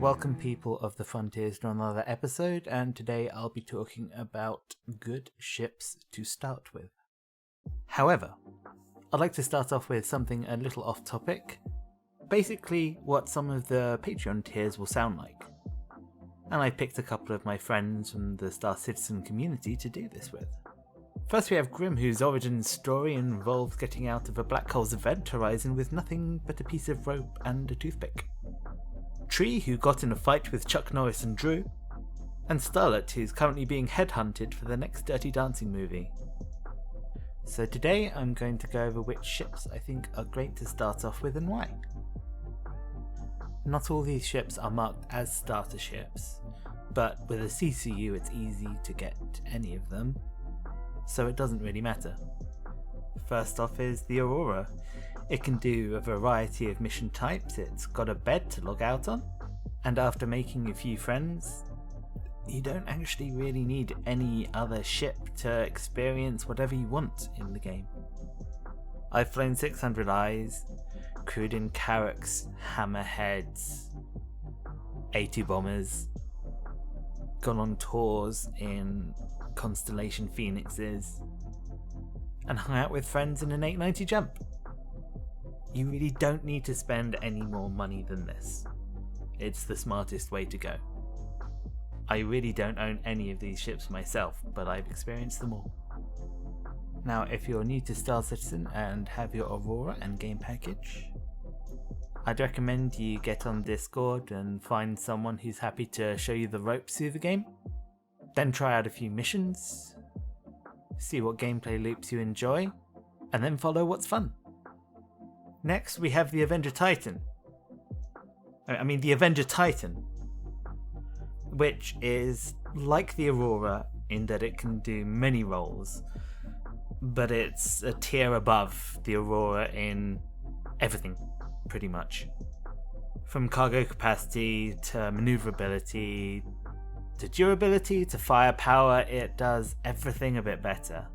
Welcome people of the Frontiers to another episode, and today I'll be talking about good ships to start with. However, I'd like to start off with something a little off topic, basically what some of the Patreon tiers will sound like. And I picked a couple of my friends from the Star Citizen community to do this with. First we have Grim, whose origin story involves getting out of a black hole's event horizon with nothing but a piece of rope and a toothpick. Tree, who got in a fight with Chuck Norris and Drew, and Starlet, who's currently being headhunted for the next Dirty Dancing movie. So today I'm going to go over which ships I think are great to start off with and why. Not all these ships are marked as starter ships, but with a CCU it's easy to get any of them, so it doesn't really matter. First off is the Aurora. It can do a variety of mission types, it's got a bed to log out on, and after making a few friends, you don't actually really need any other ship to experience whatever you want in the game. I've flown 600 Eyes, crewed in Carracks, Hammerheads, A2 bombers, gone on tours in Constellation Phoenixes, and hung out with friends in an 890 jump. You really don't need to spend any more money than this. It's the smartest way to go. I really don't own any of these ships myself, but I've experienced them all. Now, if you're new to Star Citizen and have your Aurora and game package, I'd recommend you get on Discord and find someone who's happy to show you the ropes through the game. Then try out a few missions, see what gameplay loops you enjoy, and then follow what's fun. Next, we have the Avenger Titan. The Avenger Titan, which is like the Aurora in that it can do many roles, but it's a tier above the Aurora in everything, pretty much. From cargo capacity to maneuverability to durability to firepower, it does everything a bit better.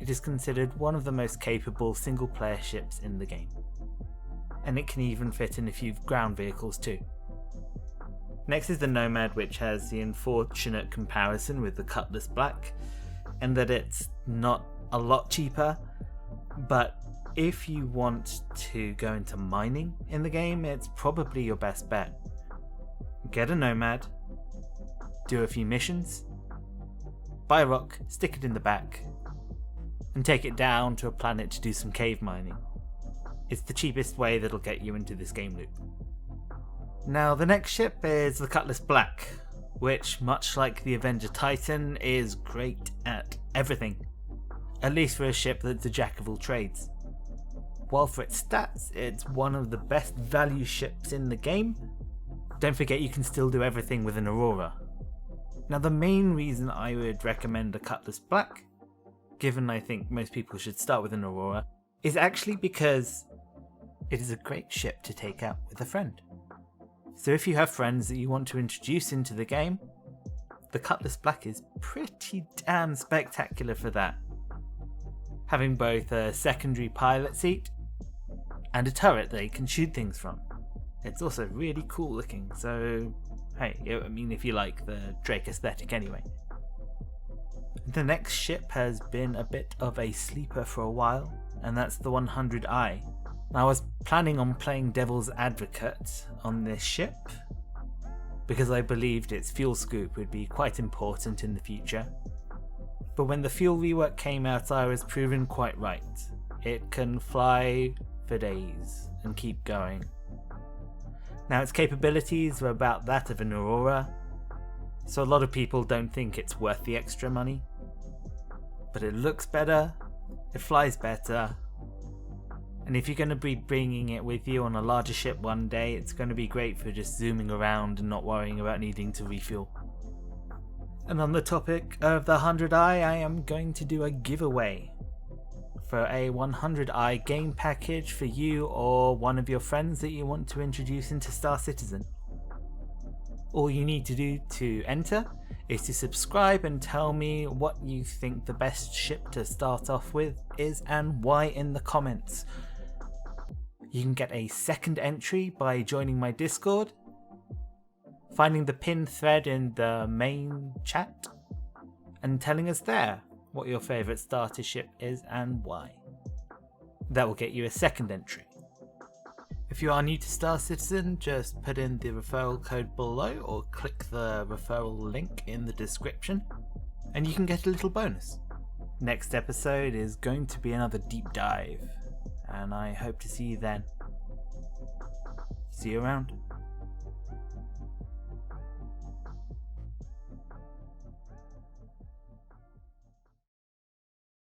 It is considered one of the most capable single-player ships in the game, and it can even fit in a few ground vehicles too. Next is the Nomad, which has the unfortunate comparison with the Cutlass Black, in that it's not a lot cheaper, but if you want to go into mining in the game, it's probably your best bet. Get a Nomad, do a few missions, buy a rock, stick it in the back, and take it down to a planet to do some cave mining. It's the cheapest way that'll get you into this game loop. Now the next ship is the Cutlass Black, which, much like the Avenger Titan, is great at everything, at least for a ship that's a jack of all trades. While for its stats, it's one of the best value ships in the game, don't forget you can still do everything with an Aurora. Now the main reason I would recommend the Cutlass Black, given I think most people should start with an Aurora, is actually because it is a great ship to take out with a friend. So if you have friends that you want to introduce into the game, the Cutlass Black is pretty damn spectacular for that. Having both a secondary pilot seat and a turret that you can shoot things from. It's also really cool looking, so hey, if you like the Drake aesthetic anyway. The next ship has been a bit of a sleeper for a while, and that's the 100i. I was planning on playing Devil's Advocate on this ship, because I believed its fuel scoop would be quite important in the future. But when the fuel rework came out, I was proven quite right. It can fly for days and keep going. Now its capabilities are about that of an Aurora, so a lot of people don't think it's worth the extra money. But it looks better, it flies better, and if you're going to be bringing it with you on a larger ship one day, it's going to be great for just zooming around and not worrying about needing to refuel. And on the topic of the 100i, I am going to do a giveaway for a 100i game package for you or one of your friends that you want to introduce into Star Citizen. All you need to do to enter is to subscribe and tell me what you think the best ship to start off with is and why in the comments. You can get a second entry by joining my Discord, finding the pinned thread in the main chat and telling us there what your favourite starter ship is and why. That will get you a second entry. If you are new to Star Citizen, just put in the referral code below or click the referral link in the description and you can get a little bonus. Next episode is going to be another deep dive, and I hope to see you then. See you around.